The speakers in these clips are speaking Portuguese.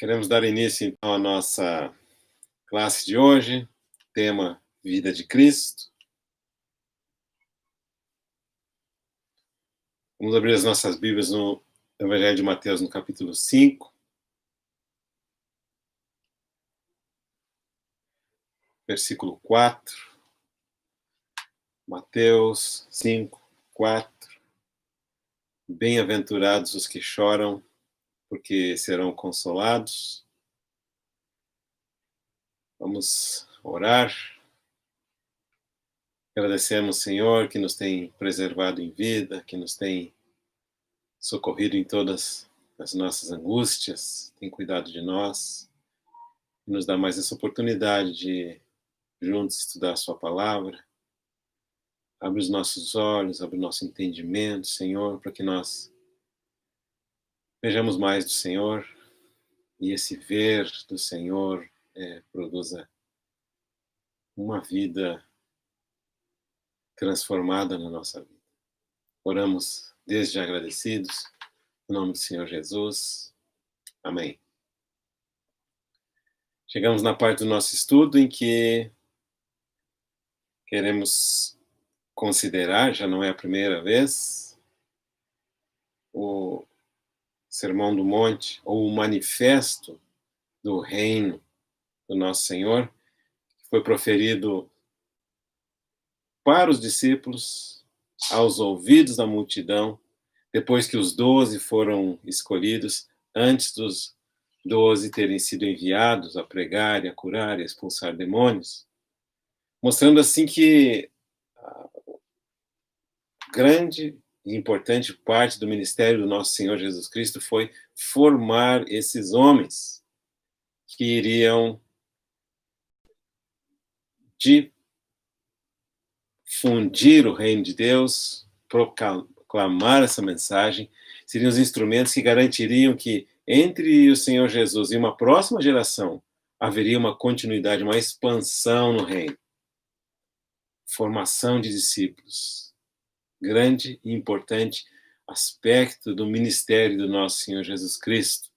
Queremos dar início, então, à nossa classe de hoje, tema Vida de Cristo. Vamos abrir as nossas Bíblias no Evangelho de Mateus, no capítulo 5, versículo 4. Mateus 5, 4. Bem-aventurados os que choram, porque serão consolados. Vamos orar. Agradecemos, Senhor, que nos tem preservado em vida, que nos tem socorrido em todas as nossas angústias, tem cuidado de nós, e nos dá mais essa oportunidade de juntos estudar a sua palavra. Abre os nossos olhos, abre o nosso entendimento, Senhor, para que nós vejamos mais do Senhor e esse ver do Senhor produza uma vida transformada na nossa vida. Oramos desde já agradecidos, em nome do Senhor Jesus. Amém. Chegamos na parte do nosso estudo em que queremos considerar, já não é a primeira vez, o Sermão do Monte, ou o Manifesto do Reino do Nosso Senhor, que foi proferido para os discípulos, aos ouvidos da multidão, depois que os 12 foram escolhidos, antes dos 12 terem sido enviados a pregar e a curar e a expulsar demônios, mostrando assim que a grande e importante parte do ministério do nosso Senhor Jesus Cristo foi formar esses homens que iriam difundir o reino de Deus, proclamar essa mensagem, seriam os instrumentos que garantiriam que entre o Senhor Jesus e uma próxima geração haveria uma continuidade, uma expansão no reino. Formação de discípulos. Grande e importante aspecto do ministério do nosso Senhor Jesus Cristo.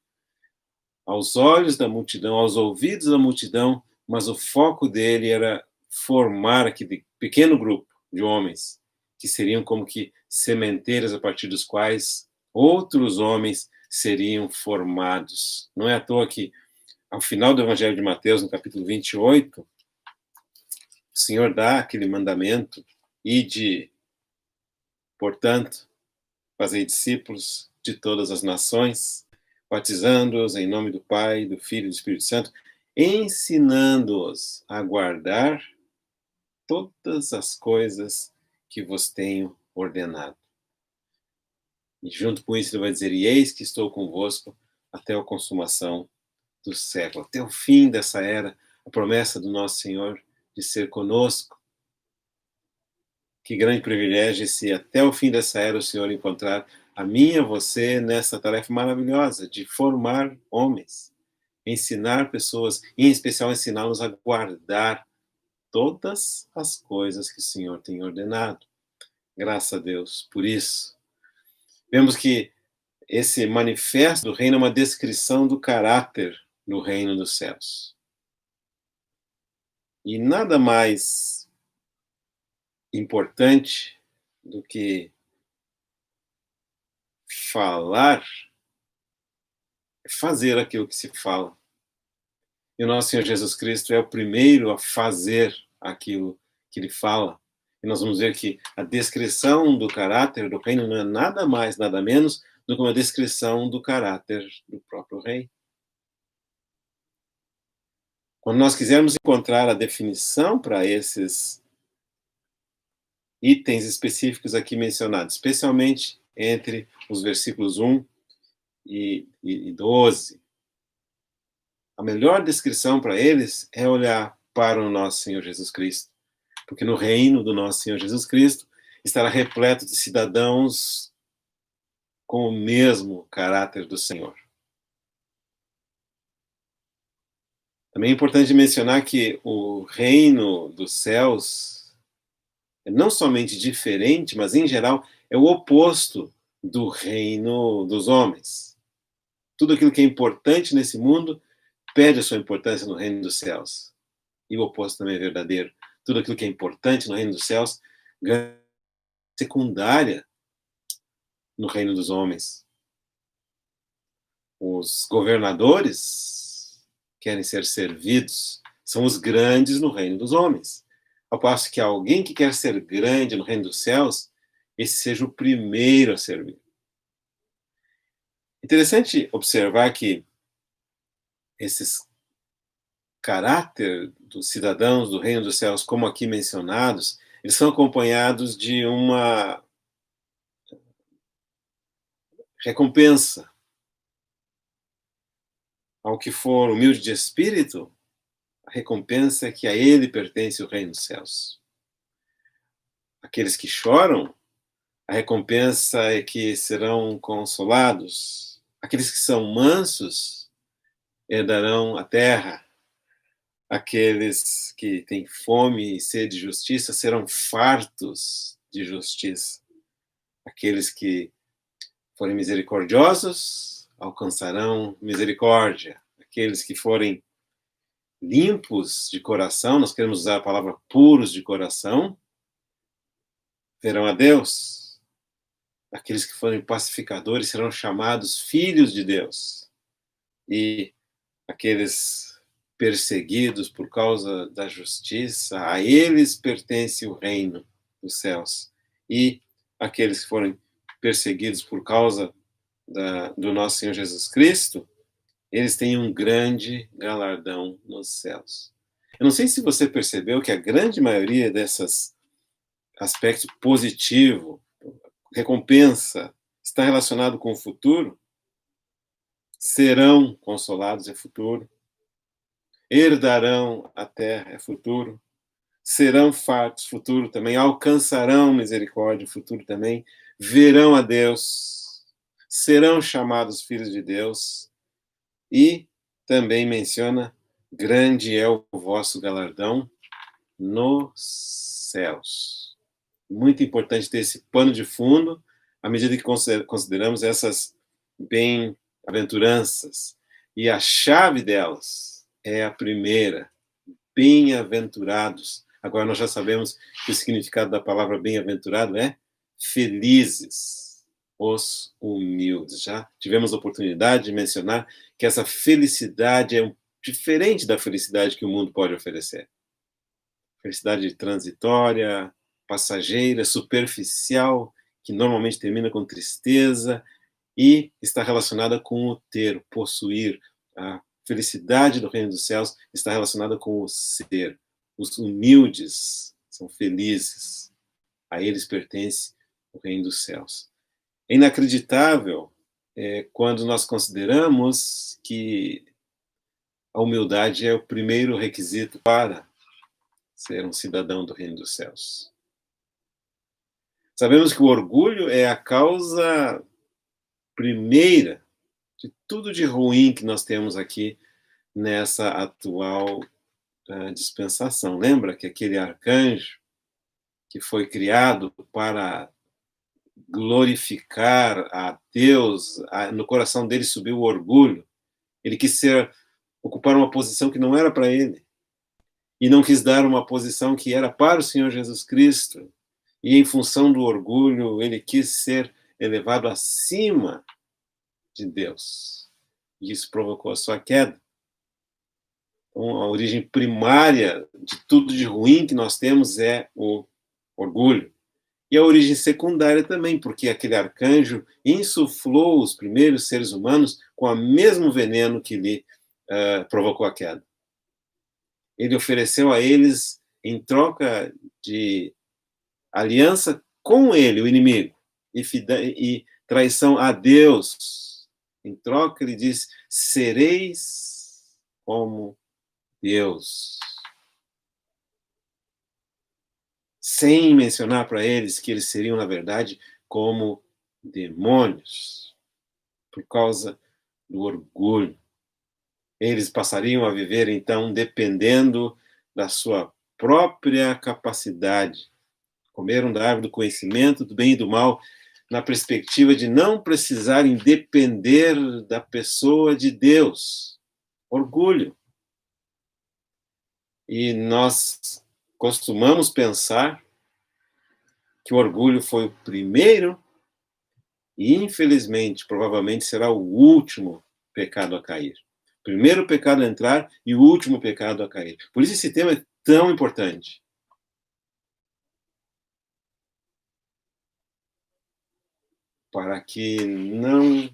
Aos olhos da multidão, aos ouvidos da multidão, mas o foco dele era formar aquele pequeno grupo de homens que seriam como que sementeiras a partir dos quais outros homens seriam formados. Não é à toa que, ao final do Evangelho de Mateus, no capítulo 28, o Senhor dá aquele mandamento: ide, portanto, fazei discípulos de todas as nações, batizando-os em nome do Pai, do Filho e do Espírito Santo, ensinando-os a guardar todas as coisas que vos tenho ordenado. E junto com isso ele vai dizer: e eis que estou convosco até a consumação do século, até o fim dessa era, a promessa do nosso Senhor de ser conosco. Que grande privilégio se até o fim dessa era o Senhor encontrar a mim e a você nessa tarefa maravilhosa de formar homens, ensinar pessoas, em especial ensiná-los a guardar todas as coisas que o Senhor tem ordenado. Graças a Deus por isso. Vemos que esse manifesto do reino é uma descrição do caráter do reino dos céus. E nada mais importante do que falar, fazer aquilo que se fala. E o nosso Senhor Jesus Cristo é o primeiro a fazer aquilo que ele fala. E nós vamos ver que a descrição do caráter do reino não é nada mais, nada menos do que uma descrição do caráter do próprio rei. Quando nós quisermos encontrar a definição para esses itens específicos aqui mencionados, especialmente entre os versículos 1 e 12, a melhor descrição para eles é olhar para o nosso Senhor Jesus Cristo. Porque no reino do nosso Senhor Jesus Cristo estará repleto de cidadãos com o mesmo caráter do Senhor. Também é importante mencionar que o reino dos céus é não somente diferente, mas em geral é o oposto do reino dos homens. Tudo aquilo que é importante nesse mundo perde a sua importância no reino dos céus. E o oposto também é verdadeiro. Tudo aquilo que é importante no reino dos céus ganha secundária no reino dos homens. Os governadores querem ser servidos, são os grandes no reino dos homens. Ao passo que alguém que quer ser grande no reino dos céus, esse seja o primeiro a servir. Interessante observar que esses caráter dos cidadãos do reino dos céus, como aqui mencionados, eles são acompanhados de uma recompensa. Ao que for humilde de espírito, a recompensa é que a ele pertence o reino dos céus. Aqueles que choram, a recompensa é que serão consolados. Aqueles que são mansos herdarão a terra. Aqueles que têm fome e sede de justiça serão fartos de justiça. Aqueles que forem misericordiosos alcançarão misericórdia. Aqueles que forem limpos de coração, nós queremos usar a palavra puros de coração, verão a Deus. Aqueles que forem pacificadores serão chamados filhos de Deus. E aqueles perseguidos por causa da justiça, a eles pertence o reino dos céus. E aqueles que forem perseguidos por causa do nosso Senhor Jesus Cristo, eles têm um grande galardão nos céus. Eu não sei se você percebeu que a grande maioria desses aspectos positivo, recompensa, está relacionado com o futuro. Serão consolados é futuro. Herdarão a terra é futuro. Serão fartos, futuro também. Alcançarão misericórdia, futuro também. Verão a Deus. Serão chamados filhos de Deus. E também menciona, grande é o vosso galardão nos céus. Muito importante ter esse pano de fundo, à medida que consideramos essas bem-aventuranças. E a chave delas é a primeira, bem-aventurados. Agora nós já sabemos que o significado da palavra bem-aventurado é felizes os humildes. Já tivemos a oportunidade de mencionar que essa felicidade é diferente da felicidade que o mundo pode oferecer. Felicidade transitória, passageira, superficial, que normalmente termina com tristeza e está relacionada com o ter, possuir. A felicidade do reino dos céus está relacionada com o ser. Os humildes são felizes. A eles pertence o reino dos céus. É inacreditável quando nós consideramos que a humildade é o primeiro requisito para ser um cidadão do reino dos céus. Sabemos que o orgulho é a causa primeira de tudo de ruim que nós temos aqui nessa atual dispensação. Lembra que aquele arcanjo que foi criado para glorificar a Deus, no coração dele subiu o orgulho. Ele quis ocupar uma posição que não era para ele. E não quis dar uma posição que era para o Senhor Jesus Cristo. E em função do orgulho, ele quis ser elevado acima de Deus. E isso provocou a sua queda. Então, a origem primária de tudo de ruim que nós temos é o orgulho. E a origem secundária também, porque aquele arcanjo insuflou os primeiros seres humanos com o mesmo veneno que lhe provocou a queda. Ele ofereceu a eles, em troca de aliança com ele, o inimigo, e traição a Deus. Em troca, ele diz, sereis como Deus. Sem mencionar para eles que eles seriam, na verdade, como demônios, por causa do orgulho. Eles passariam a viver, então, dependendo da sua própria capacidade. Comeram da árvore do conhecimento do bem e do mal, na perspectiva de não precisarem depender da pessoa de Deus. Orgulho. E nós costumamos pensar que o orgulho foi o primeiro e, infelizmente, provavelmente será o último pecado a cair. Primeiro pecado a entrar e o último pecado a cair. Por isso esse tema é tão importante. Para que não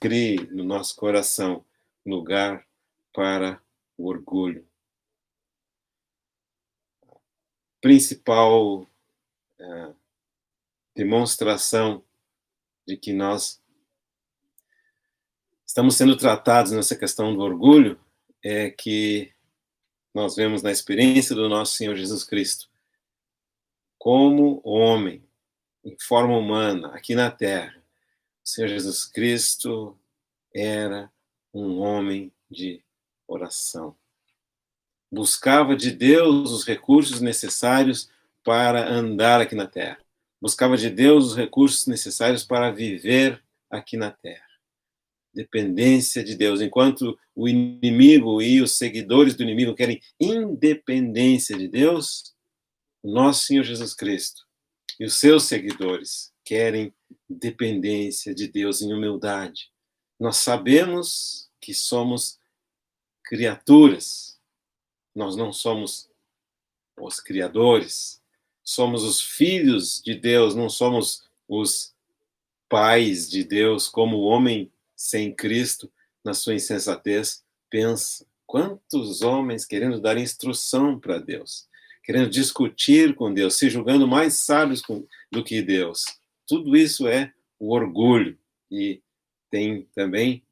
crie no nosso coração lugar para o orgulho. Principal demonstração de que nós estamos sendo tratados nessa questão do orgulho é que nós vemos na experiência do nosso Senhor Jesus Cristo como homem, em forma humana, aqui na Terra. O Senhor Jesus Cristo era um homem de oração. Buscava de Deus os recursos necessários para andar aqui na Terra. Buscava de Deus os recursos necessários para viver aqui na Terra. Dependência de Deus. Enquanto o inimigo e os seguidores do inimigo querem independência de Deus, o nosso Senhor Jesus Cristo e os seus seguidores querem dependência de Deus em humildade. Nós sabemos que somos criaturas, nós não somos os criadores, somos os filhos de Deus, não somos os pais de Deus, como o homem sem Cristo, na sua insensatez, pensa. Quantos homens querendo dar instrução para Deus, querendo discutir com Deus, se julgando mais sábios do que Deus. Tudo isso é o orgulho. E tem também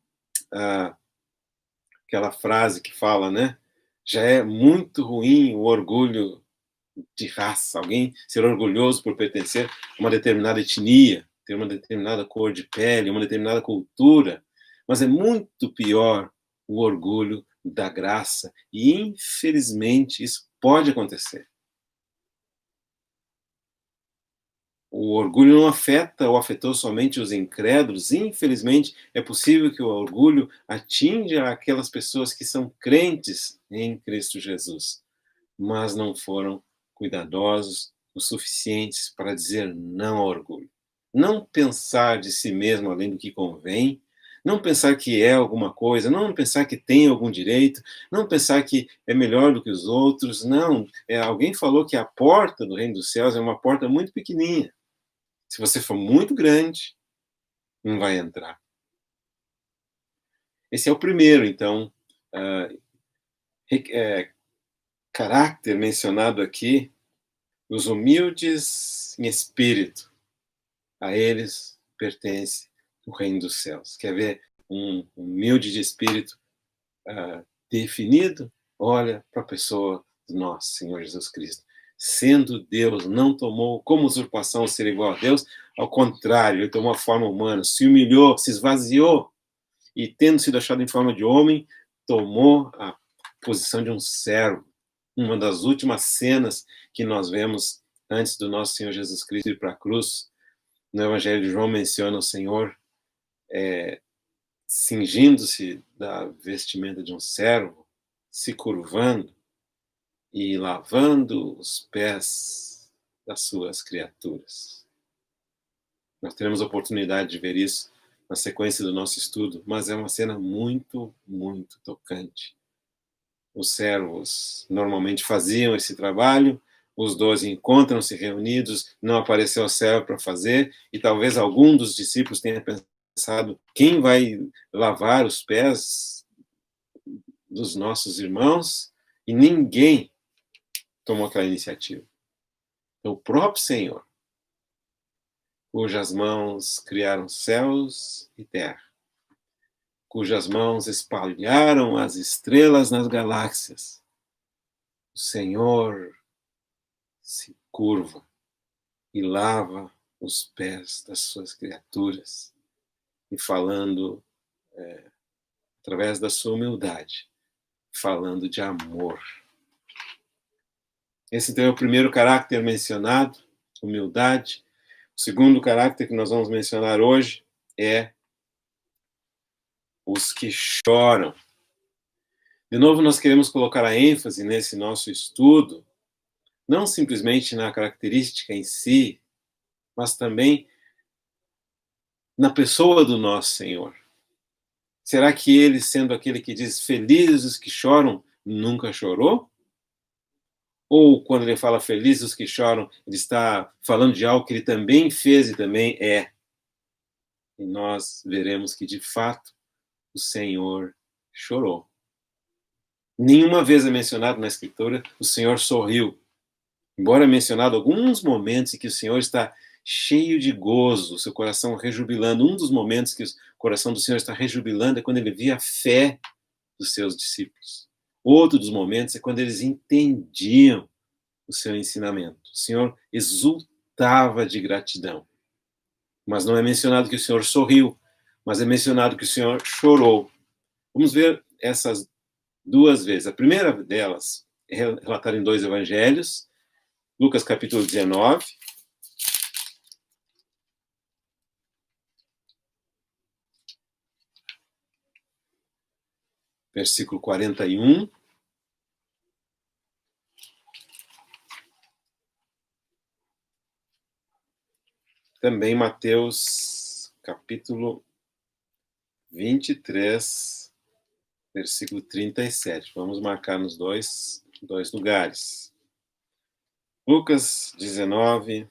aquela frase que fala, né? Já é muito ruim o orgulho de raça, alguém ser orgulhoso por pertencer a uma determinada etnia, ter uma determinada cor de pele, uma determinada cultura, mas é muito pior o orgulho da graça, e infelizmente isso pode acontecer. O orgulho não afeta ou afetou somente os incrédulos, infelizmente é possível que o orgulho atinja aquelas pessoas que são crentes em Cristo Jesus, mas não foram cuidadosos o suficientes para dizer não ao orgulho. Não pensar de si mesmo além do que convém, não pensar que é alguma coisa, não pensar que tem algum direito, não pensar que é melhor do que os outros, não. Alguém falou que a porta do reino dos céus é uma porta muito pequenininha. Se você for muito grande, não vai entrar. Esse é o primeiro, então, caráter mencionado aqui, os humildes em espírito, a eles pertence o reino dos céus. Quer ver um humilde de espírito definido? Olha para a pessoa do nosso Senhor Jesus Cristo. Sendo Deus, não tomou como usurpação ser igual a Deus, ao contrário, ele tomou a forma humana, se humilhou, se esvaziou, e tendo sido achado em forma de homem, tomou a posição de um servo. Uma das últimas cenas que nós vemos antes do nosso Senhor Jesus Cristo ir para a cruz, no Evangelho de João menciona o Senhor cingindo-se da vestimenta de um servo, se curvando e lavando os pés das suas criaturas. Nós teremos a oportunidade de ver isso na sequência do nosso estudo, mas é uma cena muito, muito tocante. Os servos normalmente faziam esse trabalho, os 12 encontram-se reunidos, não apareceu o servo para fazer, e talvez algum dos discípulos tenha pensado, quem vai lavar os pés dos nossos irmãos? E ninguém tomou aquela iniciativa. Então, o próprio Senhor, cujas mãos criaram céus e terra, cujas mãos espalharam as estrelas nas galáxias, o Senhor se curva e lava os pés das suas criaturas, e falando, através da sua humildade, falando de amor. Esse então é o primeiro caráter mencionado, humildade. O segundo caráter que nós vamos mencionar hoje é os que choram. De novo, nós queremos colocar a ênfase nesse nosso estudo, não simplesmente na característica em si, mas também na pessoa do nosso Senhor. Será que ele, sendo aquele que diz felizes os que choram, nunca chorou? Ou quando ele fala felizes os que choram, ele está falando de algo que ele também fez e também é? E nós veremos que, de fato, o Senhor chorou. Nenhuma vez é mencionado na Escritura o Senhor sorriu. Embora é mencionado alguns momentos em que o Senhor está cheio de gozo, seu coração rejubilando. Um dos momentos que o coração do Senhor está rejubilando é quando ele via a fé dos seus discípulos. Outro dos momentos é quando eles entendiam o seu ensinamento. O Senhor exultava de gratidão. Mas não é mencionado que o Senhor sorriu, mas é mencionado que o Senhor chorou. Vamos ver essas duas vezes. A primeira delas é relatada em dois evangelhos, Lucas capítulo 19, versículo 41. Também Mateus capítulo 23, versículo 37. Vamos marcar nos dois lugares. Lucas 19,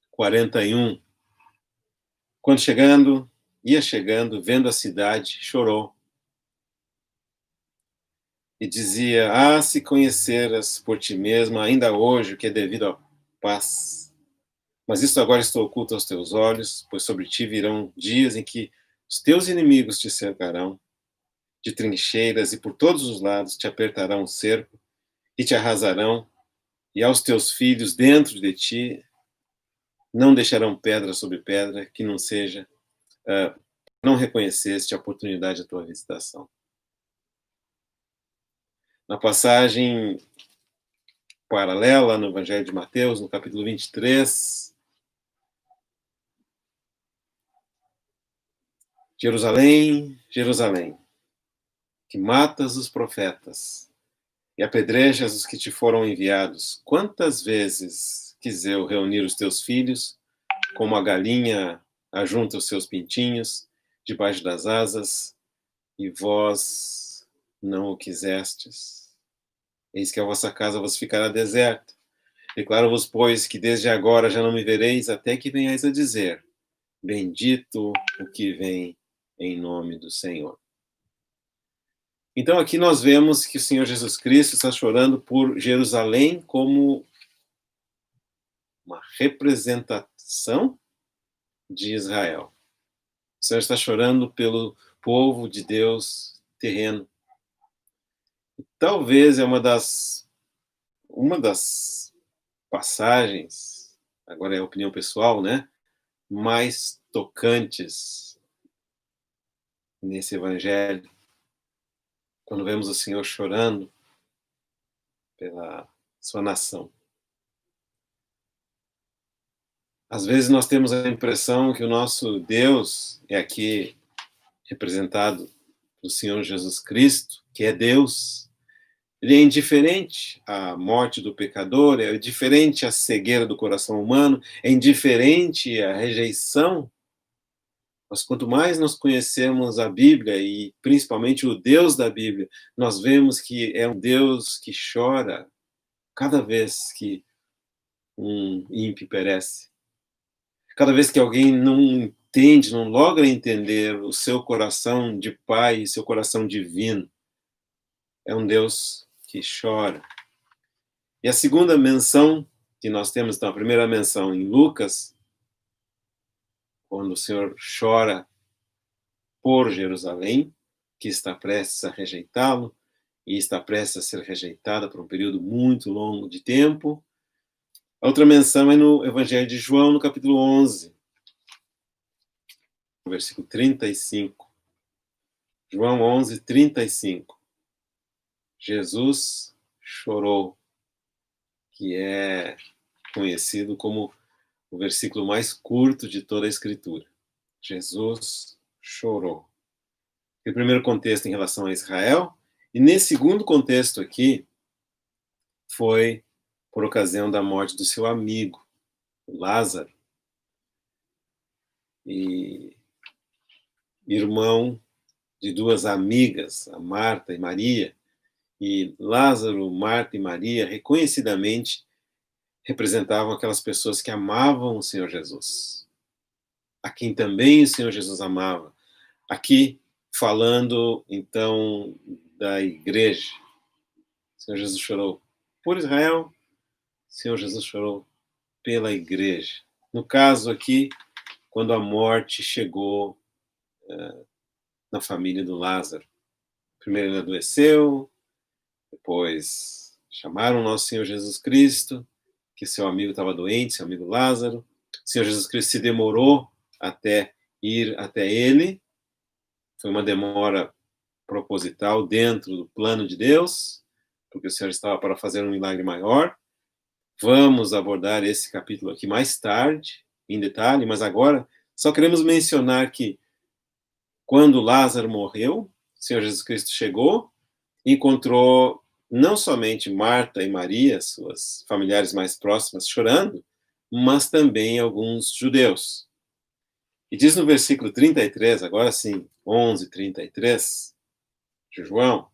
41. Quando ia chegando, vendo a cidade, chorou. E dizia: Ah, se conheceras por ti mesma, ainda hoje, o que é devido à paz. Mas isto agora está oculto aos teus olhos, pois sobre ti virão dias em que os teus inimigos te cercarão de trincheiras e por todos os lados te apertarão o cerco e te arrasarão, e aos teus filhos dentro de ti não deixarão pedra sobre pedra que não seja, não reconheceste a oportunidade da tua visitação. Na passagem paralela no Evangelho de Mateus, no capítulo 23, Jerusalém, Jerusalém, que matas os profetas e apedrejas os que te foram enviados, quantas vezes quis eu reunir os teus filhos, como a galinha ajunta os seus pintinhos debaixo das asas, e vós não o quisestes. Eis que a vossa casa vos ficará deserta. Declaro-vos, pois, que desde agora já não me vereis, até que venhais a dizer: bendito o que vem em nome do Senhor. Então aqui nós vemos que o Senhor Jesus Cristo está chorando por Jerusalém como uma representação de Israel. O Senhor está chorando pelo povo de Deus terreno. Talvez é uma das passagens, agora é opinião pessoal, né, mais tocantes nesse evangelho, quando vemos o Senhor chorando pela sua nação. Às vezes nós temos a impressão que o nosso Deus é aqui representado pelo Senhor Jesus Cristo, que é Deus. Ele é indiferente à morte do pecador, é indiferente à cegueira do coração humano, é indiferente à rejeição. Mas quanto mais nós conhecemos a Bíblia, e principalmente o Deus da Bíblia, nós vemos que é um Deus que chora cada vez que um ímpio perece. Cada vez que alguém não entende, não logra entender o seu coração de Pai, seu coração divino, é um Deus que chora. E a segunda menção que nós temos, então, a primeira menção em Lucas, quando o Senhor chora por Jerusalém, que está prestes a rejeitá-lo, e está prestes a ser rejeitada por um período muito longo de tempo. A outra menção é no Evangelho de João, no capítulo 11, versículo 35. João 11, 35. Jesus chorou, que é conhecido como o versículo mais curto de toda a Escritura. Jesus chorou. Tem o primeiro contexto em relação a Israel, e nesse segundo contexto aqui, foi por ocasião da morte do seu amigo, Lázaro, e irmão de duas amigas, a Marta e Maria, e Lázaro, Marta e Maria, reconhecidamente representavam aquelas pessoas que amavam o Senhor Jesus, a quem também o Senhor Jesus amava. Aqui, falando, então, da igreja, o Senhor Jesus chorou por Israel, o Senhor Jesus chorou pela igreja. No caso aqui, quando a morte chegou na família do Lázaro. Primeiro ele adoeceu, depois chamaram o nosso Senhor Jesus Cristo, que seu amigo estava doente, seu amigo Lázaro. O Senhor Jesus Cristo se demorou até ir até ele. Foi uma demora proposital dentro do plano de Deus, porque o Senhor estava para fazer um milagre maior. Vamos abordar esse capítulo aqui mais tarde, em detalhe, mas agora só queremos mencionar que quando Lázaro morreu, o Senhor Jesus Cristo chegou e encontrou não somente Marta e Maria, suas familiares mais próximas, chorando, mas também alguns judeus. E diz no versículo 33, agora sim, 11:33, de João,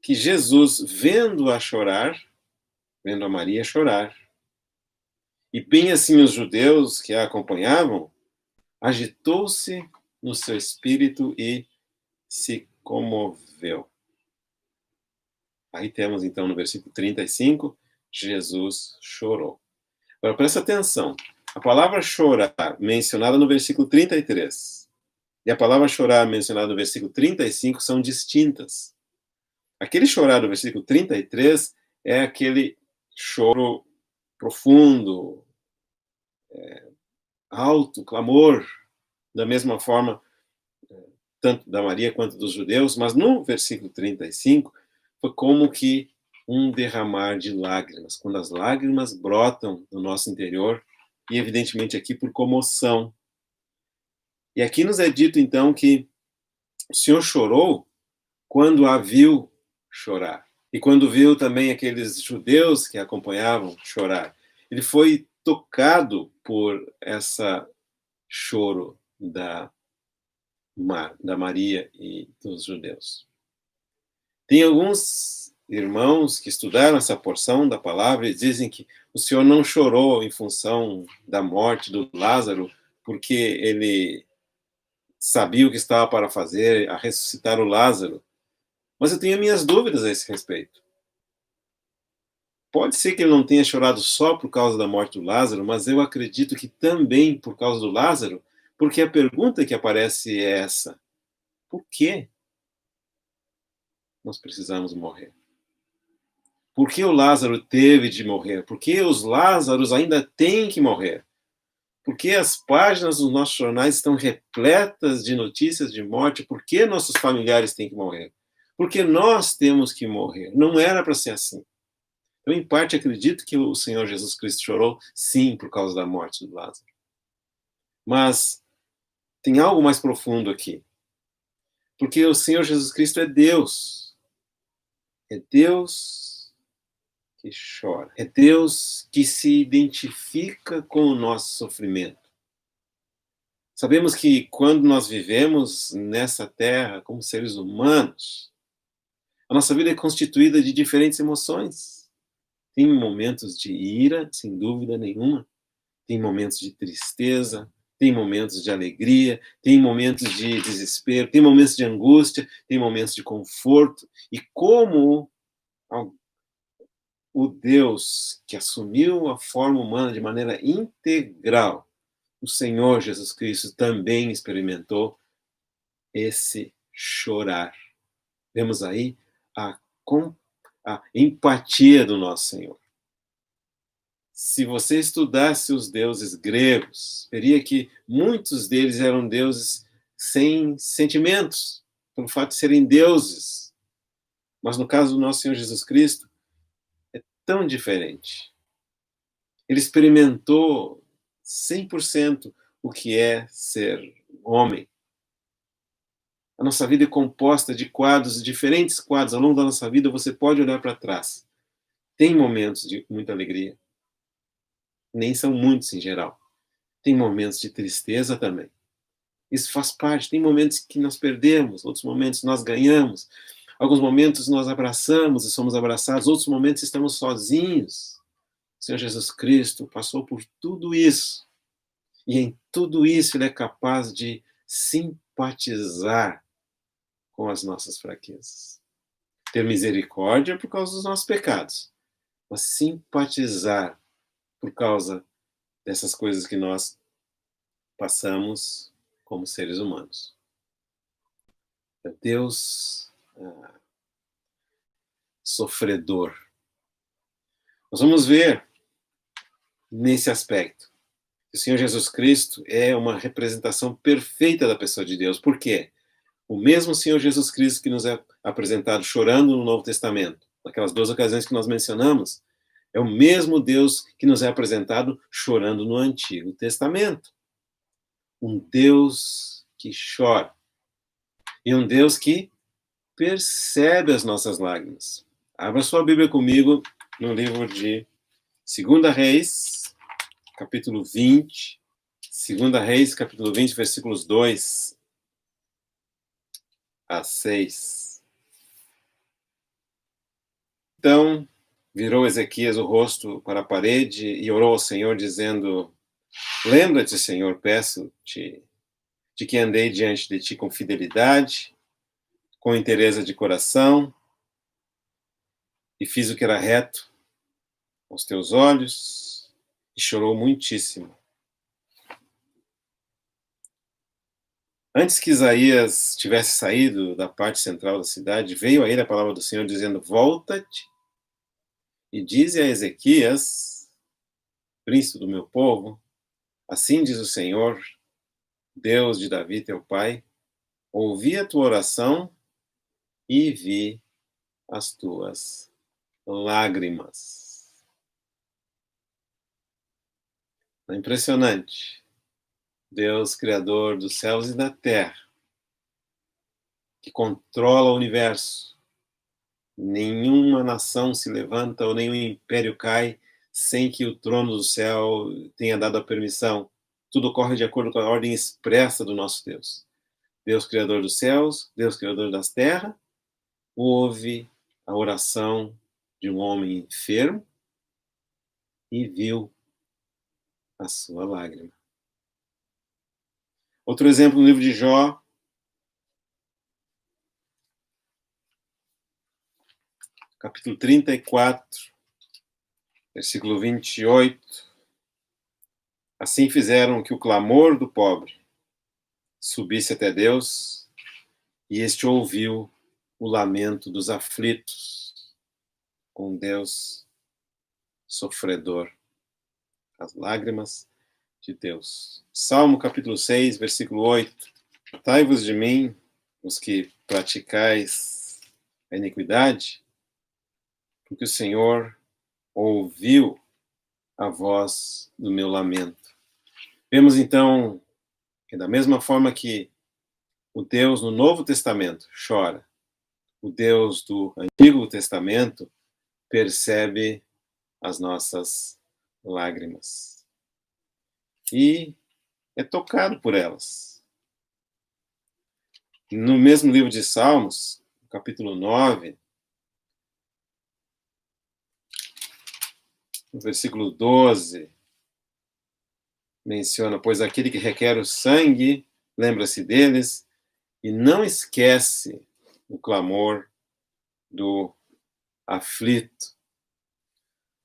que Jesus, vendo-a chorar, vendo a Maria chorar, e bem assim os judeus que a acompanhavam, agitou-se no seu espírito e se comoveu. Aí temos então no versículo 35, Jesus chorou. Agora presta atenção, a palavra chorar mencionada no versículo 33 e a palavra chorar mencionada no versículo 35 são distintas. Aquele chorar do versículo 33 é aquele choro profundo, alto, clamor, da mesma forma, tanto da Maria quanto dos judeus, mas no versículo 35 foi como que um derramar de lágrimas, quando as lágrimas brotam no nosso interior, e evidentemente aqui por comoção. E aqui nos é dito então que o Senhor chorou quando a viu chorar, e quando viu também aqueles judeus que a acompanhavam chorar. Ele foi tocado por essa choro da Maria e dos judeus. Tem alguns irmãos que estudaram essa porção da palavra e dizem que o Senhor não chorou em função da morte do Lázaro, porque ele sabia o que estava para fazer, a ressuscitar o Lázaro. Mas eu tenho minhas dúvidas a esse respeito. Pode ser que ele não tenha chorado só por causa da morte do Lázaro, mas eu acredito que também por causa do Lázaro, porque a pergunta que aparece é essa: por que nós precisamos morrer? Por que o Lázaro teve de morrer? Por que os Lázaros ainda têm que morrer? Por que as páginas dos nossos jornais estão repletas de notícias de morte? Por que nossos familiares têm que morrer? Por que nós temos que morrer? Não era para ser assim. Eu, em parte, acredito que o Senhor Jesus Cristo chorou, sim, por causa da morte do Lázaro. Mas tem algo mais profundo aqui. Porque o Senhor Jesus Cristo é Deus. É Deus que chora. É Deus que se identifica com o nosso sofrimento. Sabemos que quando nós vivemos nessa terra como seres humanos, a nossa vida é constituída de diferentes emoções. Tem momentos de ira, sem dúvida nenhuma. Tem momentos de tristeza, tem momentos de alegria, tem momentos de desespero, tem momentos de angústia, tem momentos de conforto. E como o Deus que assumiu a forma humana de maneira integral, o Senhor Jesus Cristo também experimentou esse chorar. Vemos aí a empatia do nosso Senhor. Se você estudasse os deuses gregos, veria que muitos deles eram deuses sem sentimentos, pelo fato de serem deuses. Mas no caso do nosso Senhor Jesus Cristo, é tão diferente. Ele experimentou 100% o que é ser homem. A nossa vida é composta de quadros, diferentes quadros. Ao longo da nossa vida, você pode olhar para trás. Tem momentos de muita alegria. Nem são muitos em geral. Tem momentos de tristeza também. Isso faz parte. Tem momentos que nós perdemos, outros momentos nós ganhamos. Alguns momentos nós abraçamos e somos abraçados, outros momentos estamos sozinhos. O Senhor Jesus Cristo passou por tudo isso. E em tudo isso ele é capaz de simpatizar com as nossas fraquezas. Ter misericórdia por causa dos nossos pecados, mas simpatizar por causa dessas coisas que nós passamos como seres humanos. Deus sofredor. Nós vamos ver nesse aspecto que o Senhor Jesus Cristo é uma representação perfeita da pessoa de Deus. Por quê? O mesmo Senhor Jesus Cristo que nos é apresentado chorando no Novo Testamento, naquelas duas ocasiões que nós mencionamos, é o mesmo Deus que nos é apresentado chorando no Antigo Testamento. Um Deus que chora. E um Deus que percebe as nossas lágrimas. Abra sua Bíblia comigo no livro de 2 Reis, capítulo 20. 2 Reis, capítulo 20, versículos 2 a 6. Então, virou Ezequias o rosto para a parede e orou ao Senhor, dizendo: Lembra-te, Senhor, peço-te, de que andei diante de ti com fidelidade, com inteireza de coração, e fiz o que era reto aos teus olhos, e chorou muitíssimo. Antes que Isaías tivesse saído da parte central da cidade, veio a ele a palavra do Senhor, dizendo: Volta-te e dize a Ezequias, príncipe do meu povo, assim diz o Senhor, Deus de Davi, teu pai, ouvi a tua oração e vi as tuas lágrimas. É impressionante. Deus, Criador dos céus e da terra, que controla o universo. Nenhuma nação se levanta ou nenhum império cai sem que o trono do céu tenha dado a permissão. Tudo ocorre de acordo com a ordem expressa do nosso Deus. Deus, Criador dos céus, Deus, Criador das terras, ouve a oração de um homem enfermo e viu a sua lágrima. Outro exemplo no livro de Jó, capítulo 34, versículo 28. Assim fizeram que o clamor do pobre subisse até Deus, e este ouviu o lamento dos aflitos, com Deus sofredor, as lágrimas de Deus. Salmo capítulo 6, versículo 8. Apartai-vos de mim, os que praticais a iniquidade, porque o Senhor ouviu a voz do meu lamento. Vemos então que da mesma forma que o Deus no Novo Testamento chora, o Deus do Antigo Testamento percebe as nossas lágrimas e é tocado por elas. No mesmo livro de Salmos, capítulo 9, no versículo 12, menciona: pois aquele que requer o sangue, lembra-se deles e não esquece o clamor do aflito.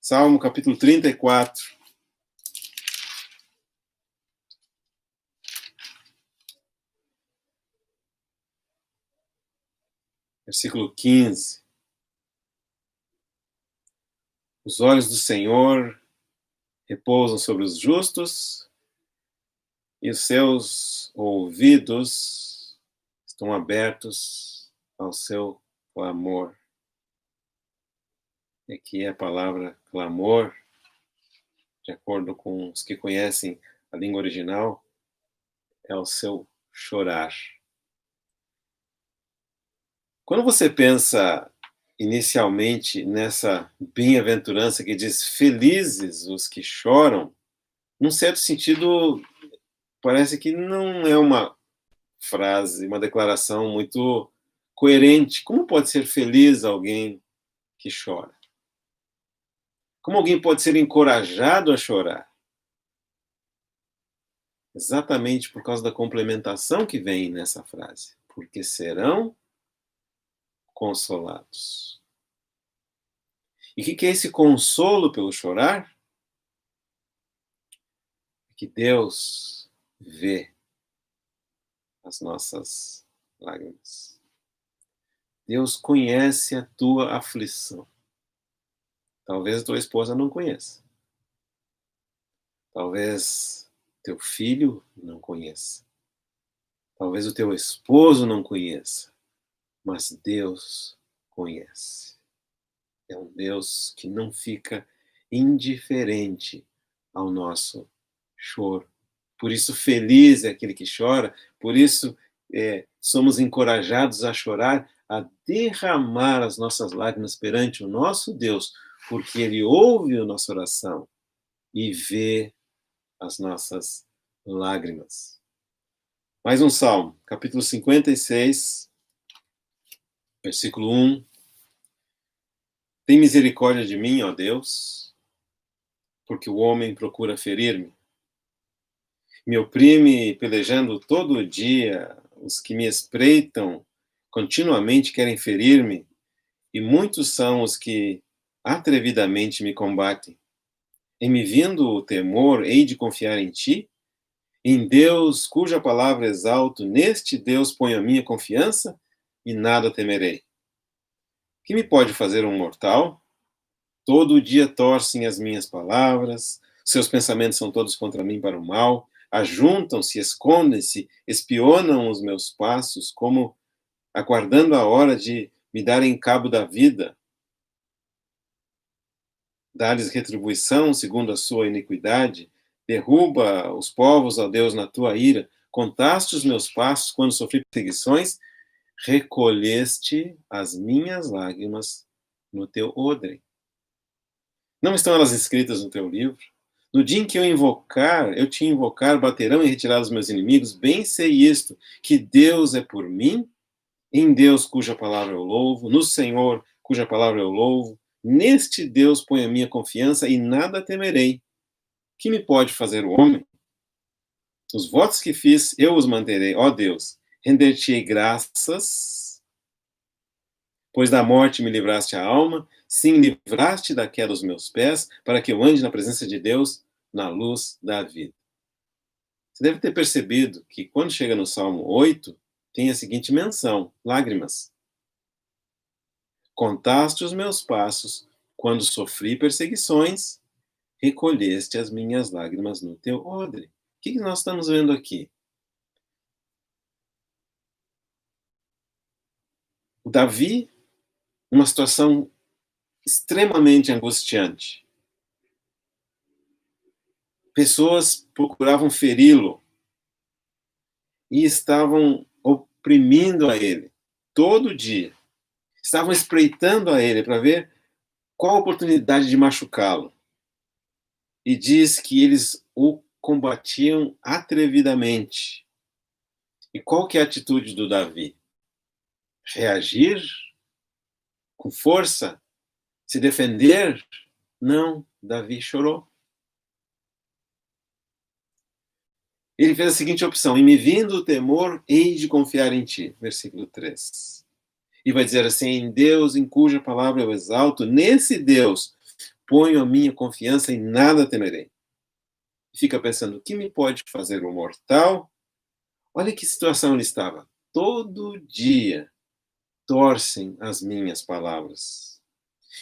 Salmo capítulo 34. Versículo 15. Os olhos do Senhor repousam sobre os justos e os seus ouvidos estão abertos ao seu clamor. Aqui é a palavra clamor de acordo com os que conhecem a língua original, é o seu chorar. Quando você pensa inicialmente nessa bem-aventurança que diz felizes os que choram, num certo sentido, parece que não é uma frase, uma declaração muito coerente. Como pode ser feliz alguém que chora? Como alguém pode ser encorajado a chorar? Exatamente por causa da complementação que vem nessa frase. Porque serão consolados. E o que é esse consolo pelo chorar? Que Deus vê as nossas lágrimas. Deus conhece a tua aflição. Talvez a tua esposa não conheça. Talvez teu filho não conheça. Talvez o teu esposo não conheça. Mas Deus conhece. É um Deus que não fica indiferente ao nosso choro. Por isso, feliz é aquele que chora, por isso somos encorajados a chorar, a derramar as nossas lágrimas perante o nosso Deus, porque Ele ouve a nossa oração e vê as nossas lágrimas. Mais um salmo, capítulo 56, versículo 1. Tem misericórdia de mim, ó Deus, porque o homem procura ferir-me. Me oprime pelejando todo dia, os que me espreitam continuamente querem ferir-me, e muitos são os que atrevidamente me combatem. Em me vindo o temor, hei de confiar em ti, em Deus, cuja palavra exalto, neste Deus ponho a minha confiança, e nada temerei. Que me pode fazer um mortal? Todo dia torcem as minhas palavras, seus pensamentos são todos contra mim para o mal, ajuntam-se, escondem-se, espionam os meus passos, como aguardando a hora de me darem cabo da vida. Dá-lhes retribuição segundo a sua iniquidade, derruba os povos, ó Deus, na tua ira. Contaste os meus passos quando sofri perseguições, recolheste as minhas lágrimas no teu odre. Não estão elas escritas no teu livro? No dia em que eu te invocar, baterão em retirada os meus inimigos. Bem sei isto, que Deus é por mim, em Deus cuja palavra eu louvo, no Senhor cuja palavra eu louvo. Neste Deus ponho a minha confiança e nada temerei. Que me pode fazer o homem? Os votos que fiz, eu os manterei. Ó Deus, render-te-ei graças, pois da morte me livraste a alma, sim, livraste da queda os meus pés, para que eu ande na presença de Deus, na luz da vida. Você deve ter percebido que quando chega no Salmo 8, tem a seguinte menção: lágrimas. Contaste os meus passos, quando sofri perseguições, recolheste as minhas lágrimas no teu odre. O que nós estamos vendo aqui? O Davi, numa situação extremamente angustiante. Pessoas procuravam feri-lo e estavam oprimindo a ele todo dia. Estavam espreitando a ele para ver qual a oportunidade de machucá-lo. E diz que eles o combatiam atrevidamente. E qual que é a atitude do Davi? Reagir com força? Se defender? Não, Davi chorou. Ele fez a seguinte opção: em me vindo o temor, hei de confiar em ti. Versículo 3. E vai dizer assim: em Deus, em cuja palavra eu exalto, nesse Deus ponho a minha confiança e nada temerei. E fica pensando: o que me pode fazer o mortal? Olha que situação ele estava. Todo dia torcem as minhas palavras.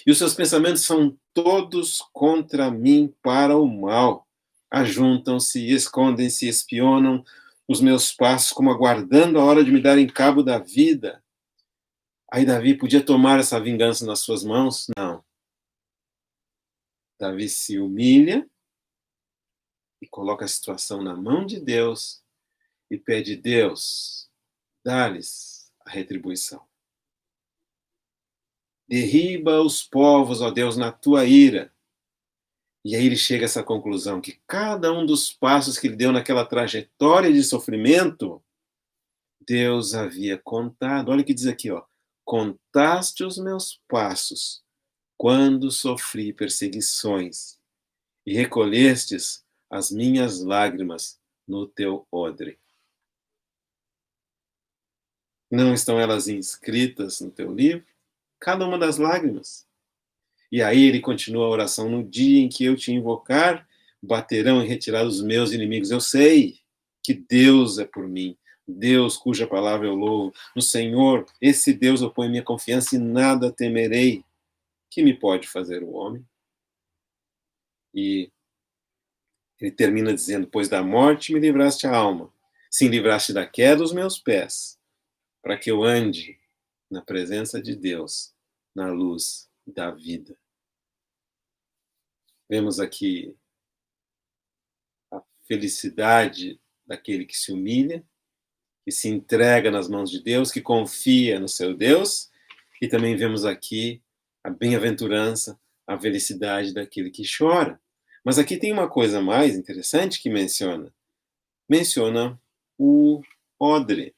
E os seus pensamentos são todos contra mim para o mal. Ajuntam-se, escondem-se, espionam os meus passos, como aguardando a hora de me darem cabo da vida. Aí Davi podia tomar essa vingança nas suas mãos? Não. Davi se humilha e coloca a situação na mão de Deus e pede: Deus, dá-lhes a retribuição. Derriba os povos, ó Deus, na tua ira. E aí ele chega a essa conclusão, que cada um dos passos que ele deu naquela trajetória de sofrimento, Deus havia contado. Olha o que diz aqui, ó. Contaste os meus passos quando sofri perseguições e recolhestes as minhas lágrimas no teu odre. Não estão elas inscritas no teu livro? Cada uma das lágrimas. E aí ele continua a oração: no dia em que eu te invocar, baterão em retirada os meus inimigos. Eu sei que Deus é por mim, Deus cuja palavra eu louvo. No Senhor, esse Deus eu ponho minha confiança e nada temerei. Que me pode fazer o homem? E ele termina dizendo: pois da morte me livraste a alma, sim, livraste da queda os meus pés, para que eu ande na presença de Deus, na luz da vida. Vemos aqui a felicidade daquele que se humilha, que se entrega nas mãos de Deus, que confia no seu Deus, e também vemos aqui a bem-aventurança, a felicidade daquele que chora. Mas aqui tem uma coisa mais interessante que menciona o odre.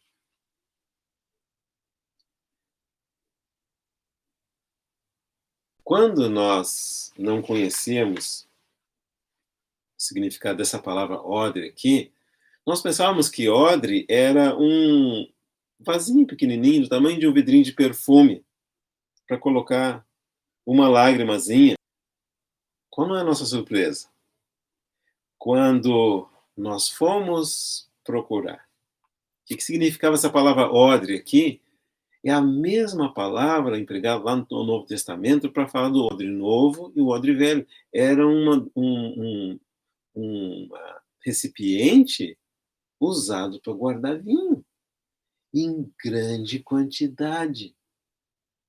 Quando nós não conhecemos o significado dessa palavra odre aqui, nós pensávamos que odre era um vasinho pequenininho, do tamanho de um vidrinho de perfume, para colocar uma lágrimazinha. Qual não é a nossa surpresa? Quando nós fomos procurar o que significava essa palavra odre aqui, é a mesma palavra empregada lá no Novo Testamento para falar do odre novo e o odre velho. Era um recipiente usado para guardar vinho em grande quantidade.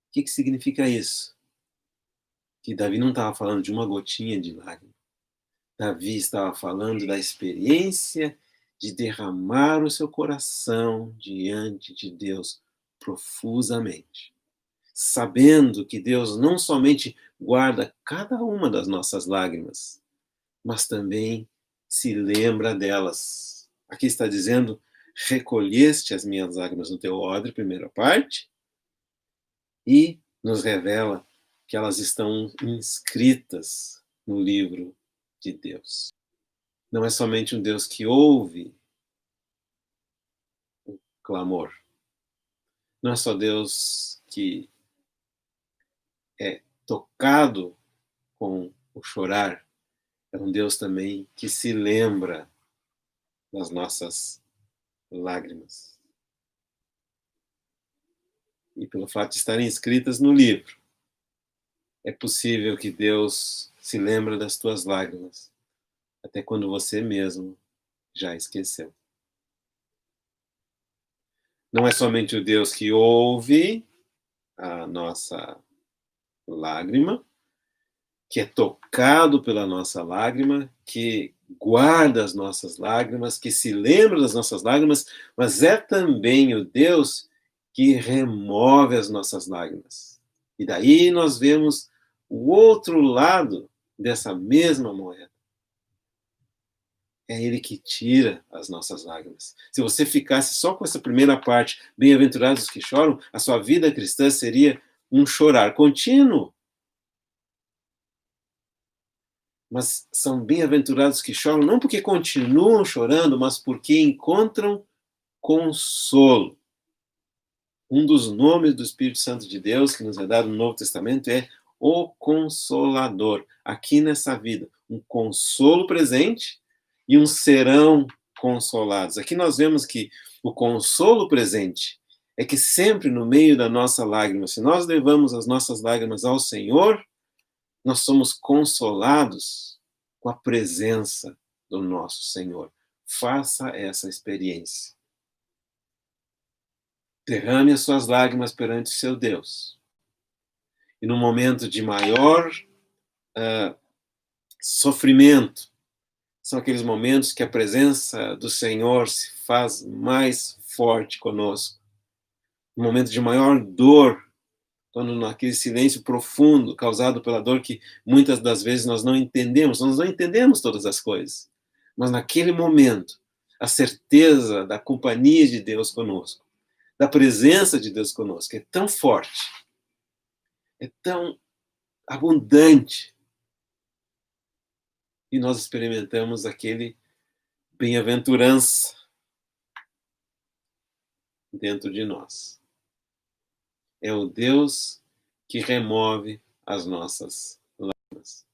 O que significa isso? Que Davi não estava falando de uma gotinha de lágrima. Davi estava falando da experiência de derramar o seu coração diante de Deus profusamente, sabendo que Deus não somente guarda cada uma das nossas lágrimas, mas também se lembra delas. Aqui está dizendo: recolheste as minhas lágrimas no teu odre, primeira parte, e nos revela que elas estão inscritas no livro de Deus. Não é somente um Deus que ouve o clamor. Não é só Deus que é tocado com o chorar. É um Deus também que se lembra das nossas lágrimas. E pelo fato de estarem escritas no livro, é possível que Deus se lembre das tuas lágrimas, até quando você mesmo já esqueceu. Não é somente o Deus que ouve a nossa lágrima, que é tocado pela nossa lágrima, que guarda as nossas lágrimas, que se lembra das nossas lágrimas, mas é também o Deus que remove as nossas lágrimas. E daí nós vemos o outro lado dessa mesma moeda. É Ele que tira as nossas lágrimas. Se você ficasse só com essa primeira parte, bem-aventurados os que choram, a sua vida cristã seria um chorar contínuo. Mas são bem-aventurados que choram, não porque continuam chorando, mas porque encontram consolo. Um dos nomes do Espírito Santo de Deus que nos é dado no Novo Testamento é o Consolador. Aqui nessa vida, um consolo presente e um serão consolados. Aqui nós vemos que o consolo presente é que sempre no meio da nossa lágrima, se nós levamos as nossas lágrimas ao Senhor, nós somos consolados com a presença do nosso Senhor. Faça essa experiência. Derrame as suas lágrimas perante o seu Deus. E no momento de maior sofrimento, São aqueles momentos que a presença do Senhor se faz mais forte conosco. Um momento de maior dor, quando naquele silêncio profundo causado pela dor que muitas das vezes nós não entendemos todas as coisas. Mas naquele momento, a certeza da companhia de Deus conosco, da presença de Deus conosco, é tão forte, é tão abundante, e nós experimentamos aquele bem-aventurança dentro de nós. É o Deus que remove as nossas lágrimas.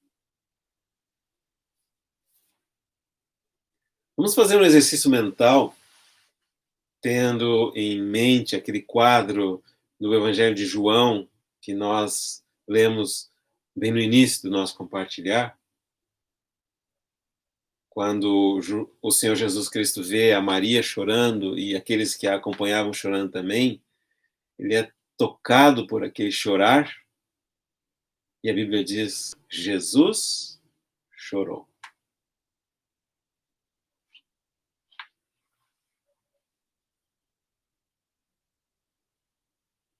Vamos fazer um exercício mental, tendo em mente aquele quadro do Evangelho de João, que nós lemos bem no início do nosso compartilhar, quando o Senhor Jesus Cristo vê a Maria chorando e aqueles que a acompanhavam chorando também, ele é tocado por aquele chorar, e a Bíblia diz: Jesus chorou.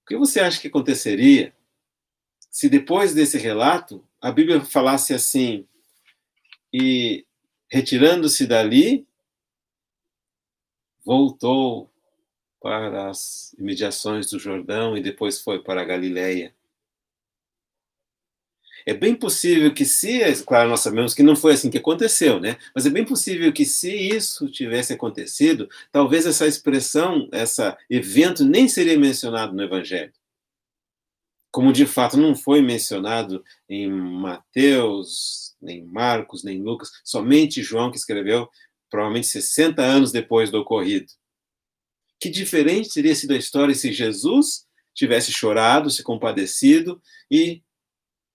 O que você acha que aconteceria se depois desse relato a Bíblia falasse assim: e retirando-se dali, voltou para as imediações do Jordão e depois foi para a Galileia? É bem possível que claro, nós sabemos que não foi assim que aconteceu, né? Mas é bem possível que se isso tivesse acontecido, talvez essa expressão, esse evento nem seria mencionado no Evangelho. Como de fato não foi mencionado em Mateus, nem Marcos, nem Lucas, somente João que escreveu, provavelmente 60 anos depois do ocorrido. Que diferente teria sido a história se Jesus tivesse chorado, se compadecido e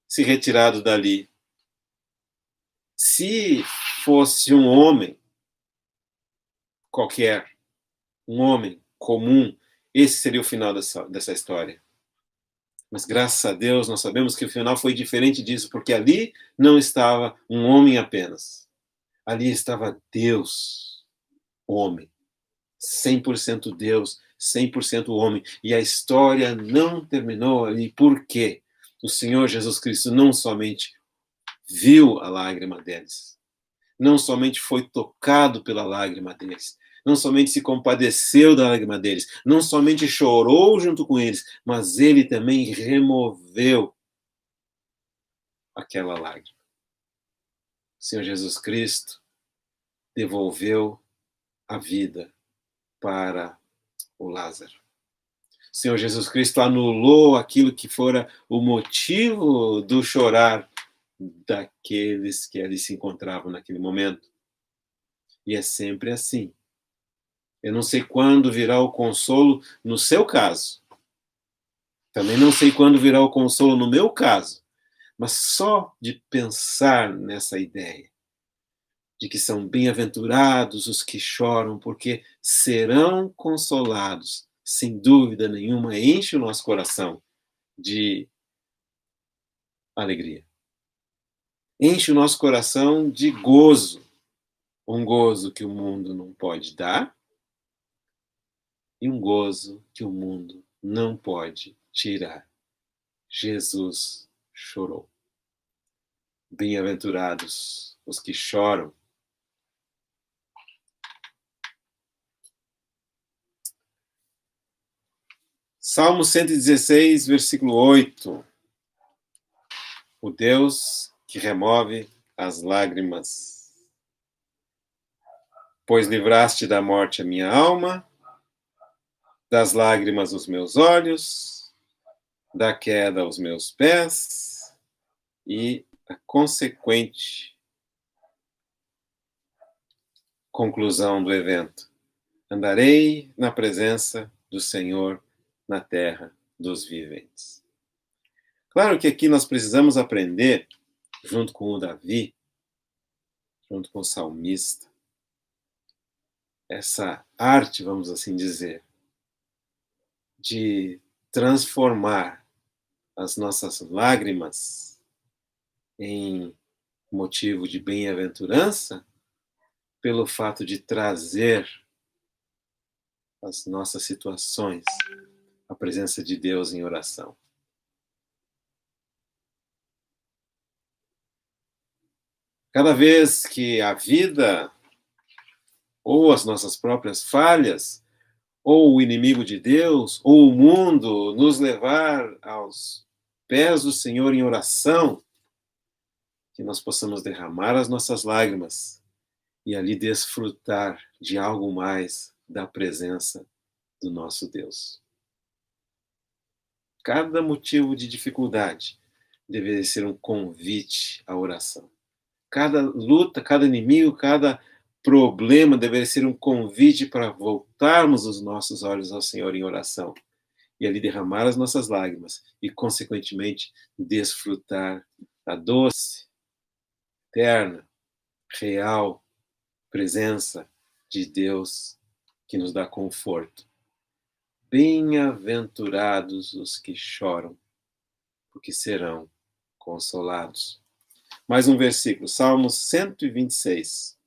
se retirado dali. Se fosse um homem qualquer, um homem comum, esse seria o final dessa história. Mas graças a Deus nós sabemos que o final foi diferente disso, porque ali não estava um homem apenas. Ali estava Deus, homem. 100% Deus, 100% homem. E a história não terminou ali. Por quê? O Senhor Jesus Cristo não somente viu a lágrima deles, não somente foi tocado pela lágrima deles, não somente se compadeceu da lágrima deles, não somente chorou junto com eles, mas ele também removeu aquela lágrima. O Senhor Jesus Cristo devolveu a vida para o Lázaro. O Senhor Jesus Cristo anulou aquilo que fora o motivo do chorar daqueles que ali se encontravam naquele momento. E é sempre assim. Eu não sei quando virá o consolo no seu caso. Também não sei quando virá o consolo no meu caso. Mas só de pensar nessa ideia de que são bem-aventurados os que choram, porque serão consolados, sem dúvida nenhuma, enche o nosso coração de alegria. Enche o nosso coração de gozo, um gozo que o mundo não pode dar e um gozo que o mundo não pode tirar. Jesus chorou. Bem-aventurados os que choram. Salmo 116, versículo 8. O Deus que remove as lágrimas. Pois livraste da morte a minha alma, das lágrimas os meus olhos, da queda os meus pés e a consequente conclusão do evento. Andarei na presença do Senhor na terra dos viventes. Claro que aqui nós precisamos aprender, junto com o Davi, junto com o salmista, essa arte, vamos assim dizer, de transformar as nossas lágrimas em motivo de bem-aventurança pelo fato de trazer as nossas situações à presença de Deus em oração. Cada vez que a vida, ou as nossas próprias falhas, ou o inimigo de Deus, ou o mundo nos levar aos pés do Senhor em oração, que nós possamos derramar as nossas lágrimas e ali desfrutar de algo mais da presença do nosso Deus. Cada motivo de dificuldade deveria ser um convite à oração. Cada luta, cada inimigo, cada problema deveria ser um convite para voltarmos os nossos olhos ao Senhor em oração e ali derramar as nossas lágrimas e, consequentemente, desfrutar da doce, eterna, real presença de Deus que nos dá conforto. Bem-aventurados os que choram, porque serão consolados. Mais um versículo, Salmos 126.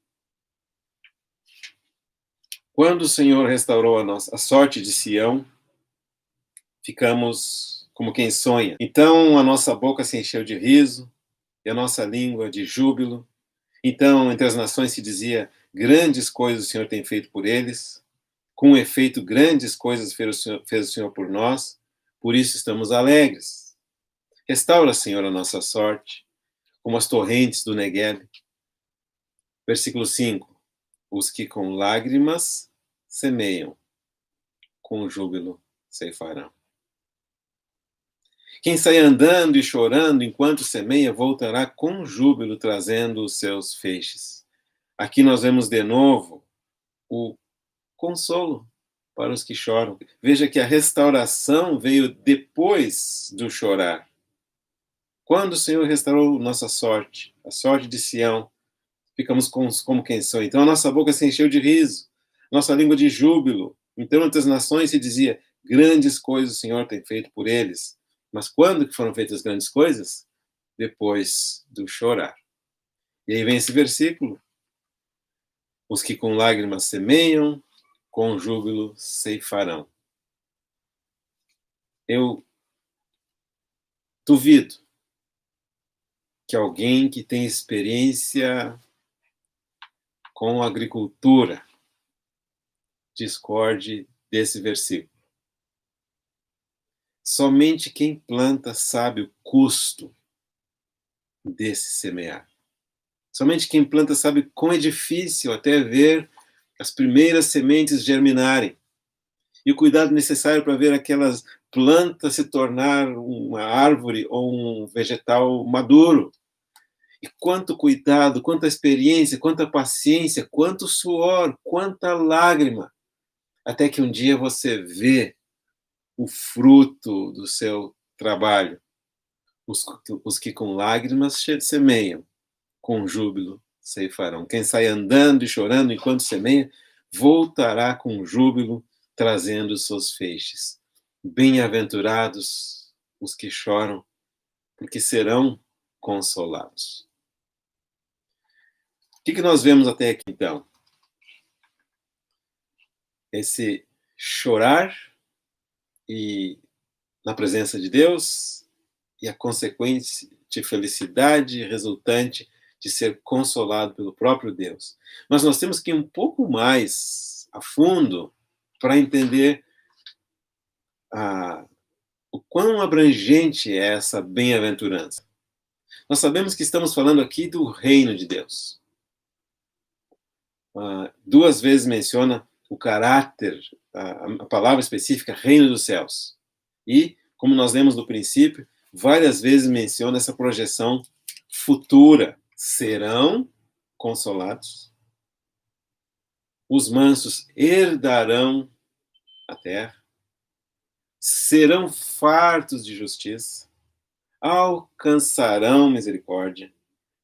Quando o Senhor restaurou a sorte de Sião, ficamos como quem sonha. Então a nossa boca se encheu de riso e a nossa língua de júbilo. Então, entre as nações se dizia: grandes coisas o Senhor tem feito por eles. Com efeito, grandes coisas fez o Senhor por nós. Por isso estamos alegres. Restaura, Senhor, a nossa sorte, como as torrentes do Negueb. Versículo 5. Os que com lágrimas semeiam, com júbilo ceifarão. Quem sai andando e chorando enquanto semeia, voltará com júbilo, trazendo os seus feixes. Aqui nós vemos de novo o consolo para os que choram. Veja que a restauração veio depois do chorar. Quando o Senhor restaurou nossa sorte, a sorte de Sião, ficamos como quem são. Então a nossa boca se encheu de riso, nossa língua de júbilo. Então entre as nações se dizia: grandes coisas o Senhor tem feito por eles. Mas quando que foram feitas grandes coisas? Depois do chorar. E aí vem esse versículo: os que com lágrimas semeiam, com júbilo ceifarão. Eu duvido que alguém que tem experiência com agricultura discorde desse versículo. Somente quem planta sabe o custo desse semear. Somente quem planta sabe quão é difícil até ver as primeiras sementes germinarem. E o cuidado necessário para ver aquelas plantas se tornar uma árvore ou um vegetal maduro. E quanto cuidado, quanta experiência, quanta paciência, quanto suor, quanta lágrima, até que um dia você vê o fruto do seu trabalho. Os que com lágrimas semeiam, com júbilo ceifarão. Quem sai andando e chorando enquanto semeia, voltará com júbilo, trazendo os seus feixes. Bem-aventurados os que choram, porque serão consolados. O que nós vemos até aqui, então? Esse chorar e na presença de Deus e a consequência de felicidade resultante de ser consolado pelo próprio Deus. Mas nós temos que ir um pouco mais a fundo para entender o quão abrangente é essa bem-aventurança. Nós sabemos que estamos falando aqui do reino de Deus. Duas vezes menciona o caráter, a palavra específica, reino dos céus. E, como nós lemos no princípio, várias vezes menciona essa projeção futura. Serão consolados. Os mansos herdarão a terra. Serão fartos de justiça. Alcançarão misericórdia.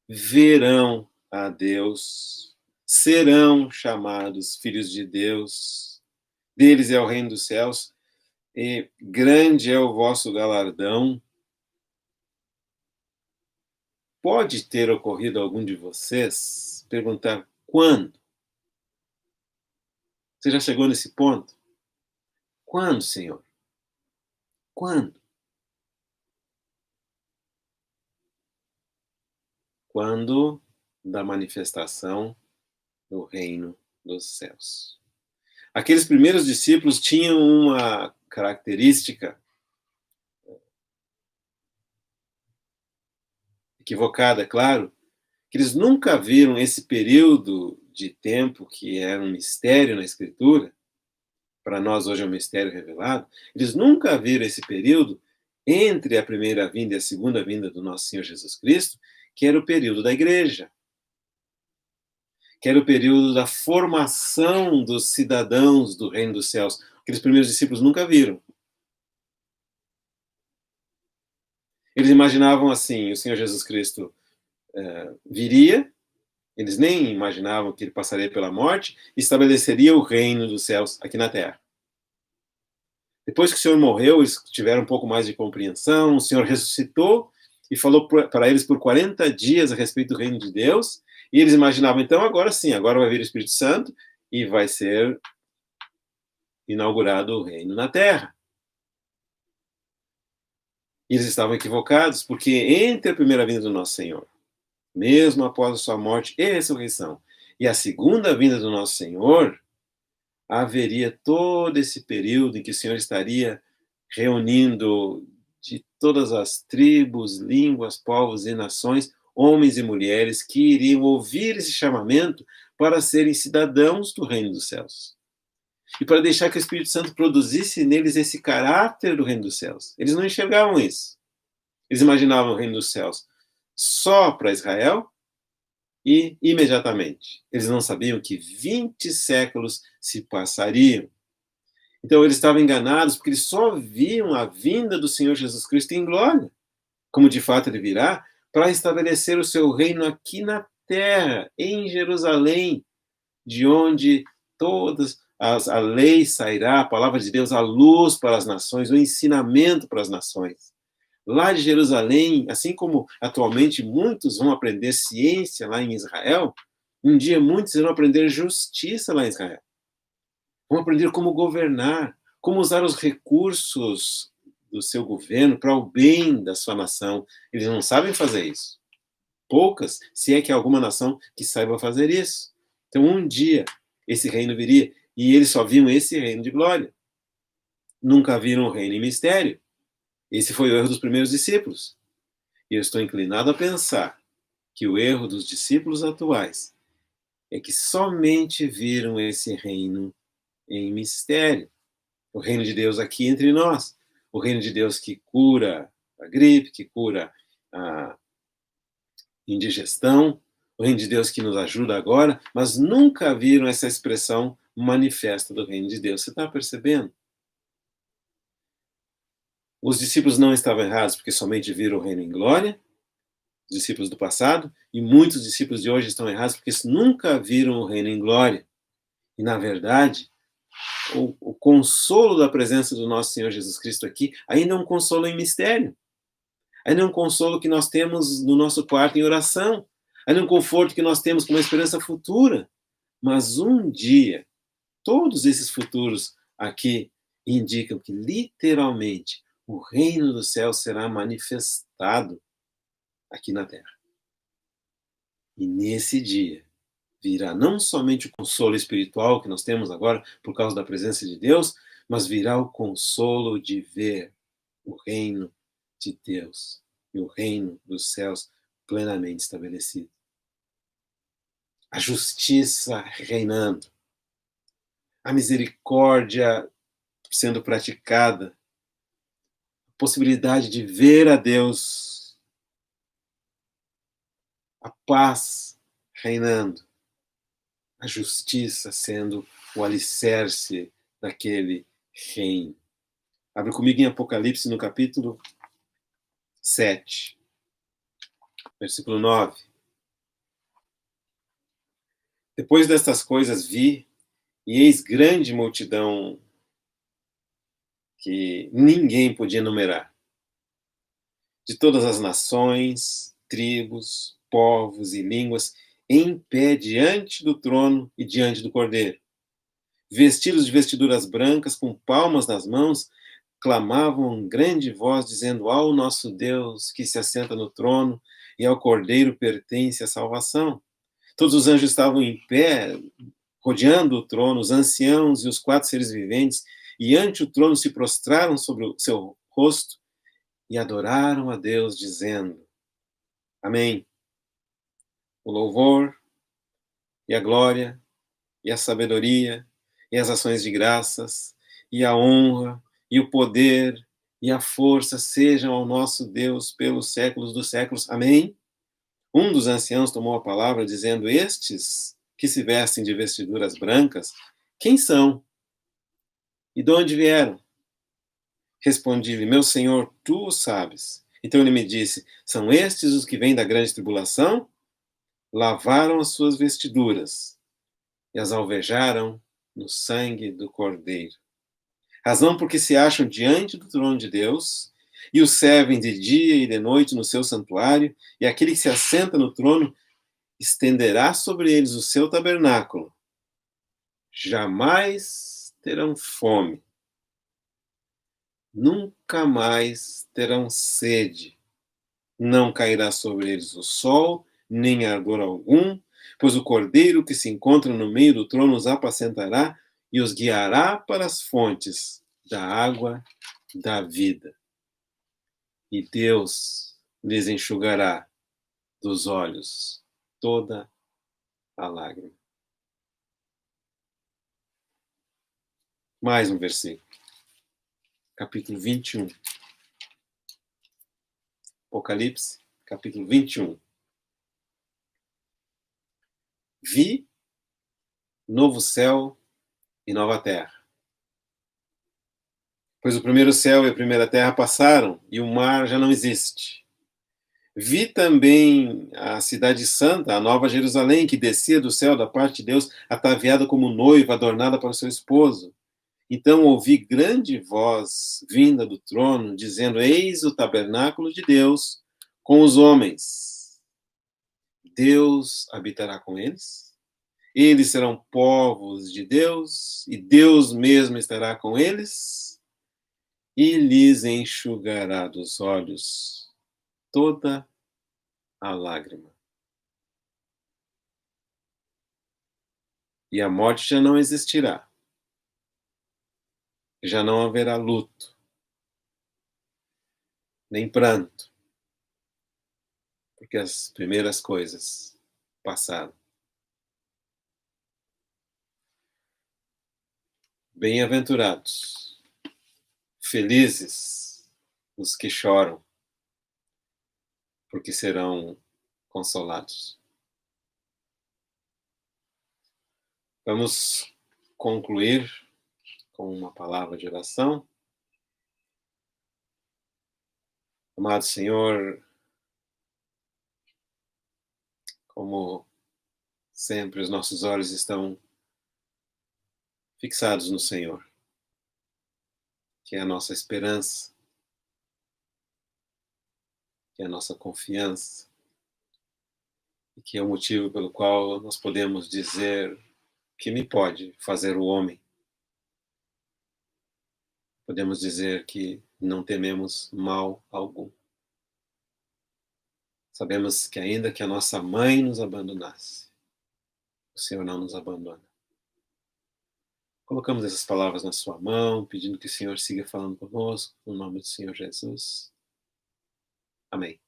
Verão a Deus. Serão chamados filhos de Deus. Deles é o reino dos céus. E grande é o vosso galardão. Pode ter ocorrido a algum de vocês perguntar quando? Você já chegou nesse ponto? Quando, Senhor? Quando? Quando da manifestação do reino dos céus. Aqueles primeiros discípulos tinham uma característica equivocada, é claro, que eles nunca viram esse período de tempo que era um mistério na Escritura, para nós hoje é um mistério revelado, eles nunca viram esse período entre a primeira vinda e a segunda vinda do nosso Senhor Jesus Cristo, que era o período da igreja, que era o período da formação dos cidadãos do reino dos céus. Aqueles primeiros discípulos nunca viram. Eles imaginavam assim, o Senhor Jesus Cristo viria, eles nem imaginavam que ele passaria pela morte e estabeleceria o reino dos céus aqui na terra. Depois que o Senhor morreu, eles tiveram um pouco mais de compreensão, o Senhor ressuscitou e falou para eles por 40 dias a respeito do reino de Deus, e eles imaginavam, então, agora sim, agora vai vir o Espírito Santo e vai ser inaugurado o reino na terra. E eles estavam equivocados, porque entre a primeira vinda do nosso Senhor, mesmo após a sua morte e ressurreição, e a segunda vinda do nosso Senhor, haveria todo esse período em que o Senhor estaria reunindo de todas as tribos, línguas, povos e nações, homens e mulheres que iriam ouvir esse chamamento para serem cidadãos do reino dos céus. E para deixar que o Espírito Santo produzisse neles esse caráter do reino dos céus. Eles não enxergavam isso. Eles imaginavam o reino dos céus só para Israel e imediatamente. Eles não sabiam que 20 séculos se passariam. Então eles estavam enganados porque eles só viam a vinda do Senhor Jesus Cristo em glória, como de fato ele virá, para estabelecer o seu reino aqui na terra, em Jerusalém, de onde a lei sairá, a palavra de Deus, a luz para as nações, o ensinamento para as nações. Lá de Jerusalém, assim como atualmente muitos vão aprender ciência lá em Israel, um dia muitos irão aprender justiça lá em Israel. Vão aprender como governar, como usar os recursos do seu governo para o bem da sua nação. Eles não sabem fazer isso. Poucas, se é que há alguma nação que saiba fazer isso. Então, um dia, esse reino viria, e eles só viam esse reino de glória. Nunca viram o reino em mistério. Esse foi o erro dos primeiros discípulos. E eu estou inclinado a pensar que o erro dos discípulos atuais é que somente viram esse reino em mistério. O reino de Deus aqui entre nós. O reino de Deus que cura a gripe, que cura a indigestão. O reino de Deus que nos ajuda agora, mas nunca viram essa expressão manifesta do reino de Deus. Você está percebendo? Os discípulos não estavam errados porque somente viram o reino em glória, os discípulos do passado, e muitos discípulos de hoje estão errados porque nunca viram o reino em glória. E, na verdade, o consolo da presença do nosso Senhor Jesus Cristo aqui ainda é um consolo em mistério. Ainda é um consolo que nós temos no nosso quarto em oração. Ainda é um conforto que nós temos com uma esperança futura. Mas um dia, todos esses futuros aqui indicam que, literalmente, o reino do céu será manifestado aqui na terra. E nesse dia virá não somente o consolo espiritual que nós temos agora por causa da presença de Deus, mas virá o consolo de ver o reino de Deus e o reino dos céus plenamente estabelecido. A justiça reinando, a misericórdia sendo praticada, a possibilidade de ver a Deus, a paz reinando, a justiça sendo o alicerce daquele reino. Abre comigo em Apocalipse no capítulo 7, versículo 9. Depois destas coisas vi, e eis grande multidão que ninguém podia numerar, de todas as nações, tribos, povos e línguas, em pé diante do trono e diante do Cordeiro. vestidos de vestiduras brancas, com palmas nas mãos, clamavam em grande voz, dizendo: ao nosso Deus que se assenta no trono e ao Cordeiro pertence a salvação. Todos os anjos estavam em pé, rodeando o trono, os anciãos e os quatro seres viventes, e ante o trono se prostraram sobre o seu rosto e adoraram a Deus, dizendo: Amém. O louvor e a glória e a sabedoria e as ações de graças e a honra e o poder e a força sejam ao nosso Deus pelos séculos dos séculos. Amém. Um dos anciãos tomou a palavra, dizendo: estes que se vestem de vestiduras brancas, quem são? E de onde vieram? Respondi-lhe: meu senhor, tu o sabes. Então ele me disse: são estes os que vêm da grande tribulação? Lavaram as suas vestiduras e as alvejaram no sangue do Cordeiro. Razão porque se acham diante do trono de Deus e o servem de dia e de noite no seu santuário, e aquele que se assenta no trono estenderá sobre eles o seu tabernáculo. Jamais terão fome, nunca mais terão sede. Não cairá sobre eles o sol, nem ardor algum, pois o Cordeiro que se encontra no meio do trono os apacentará e os guiará para as fontes da água da vida. E Deus lhes enxugará dos olhos toda a lágrima. Mais um versículo. Capítulo 21. Apocalipse, capítulo 21. Vi novo céu e nova terra. Pois o primeiro céu e a primeira terra passaram, e o mar já não existe. Vi também a cidade santa, a nova Jerusalém, que descia do céu da parte de Deus, ataviada como noiva, adornada para o seu esposo. Então ouvi grande voz vinda do trono, dizendo: eis o tabernáculo de Deus com os homens. Deus habitará com eles. Eles serão povos de Deus, e Deus mesmo estará com eles, e lhes enxugará dos olhos toda a lágrima. E a morte já não existirá. Já não haverá luto, nem pranto, porque as primeiras coisas passaram. Bem-aventurados, felizes os que choram, porque serão consolados. Vamos concluir com uma palavra de oração. Amado Senhor, como sempre, os nossos olhos estão fixados no Senhor, que é a nossa esperança, que é a nossa confiança, e que é o motivo pelo qual nós podemos dizer: que me pode fazer o homem? Podemos dizer que não tememos mal algum. Sabemos que ainda que a nossa mãe nos abandonasse, o Senhor não nos abandona. Colocamos essas palavras na sua mão, pedindo que o Senhor siga falando conosco, no nome do Senhor Jesus. Amém.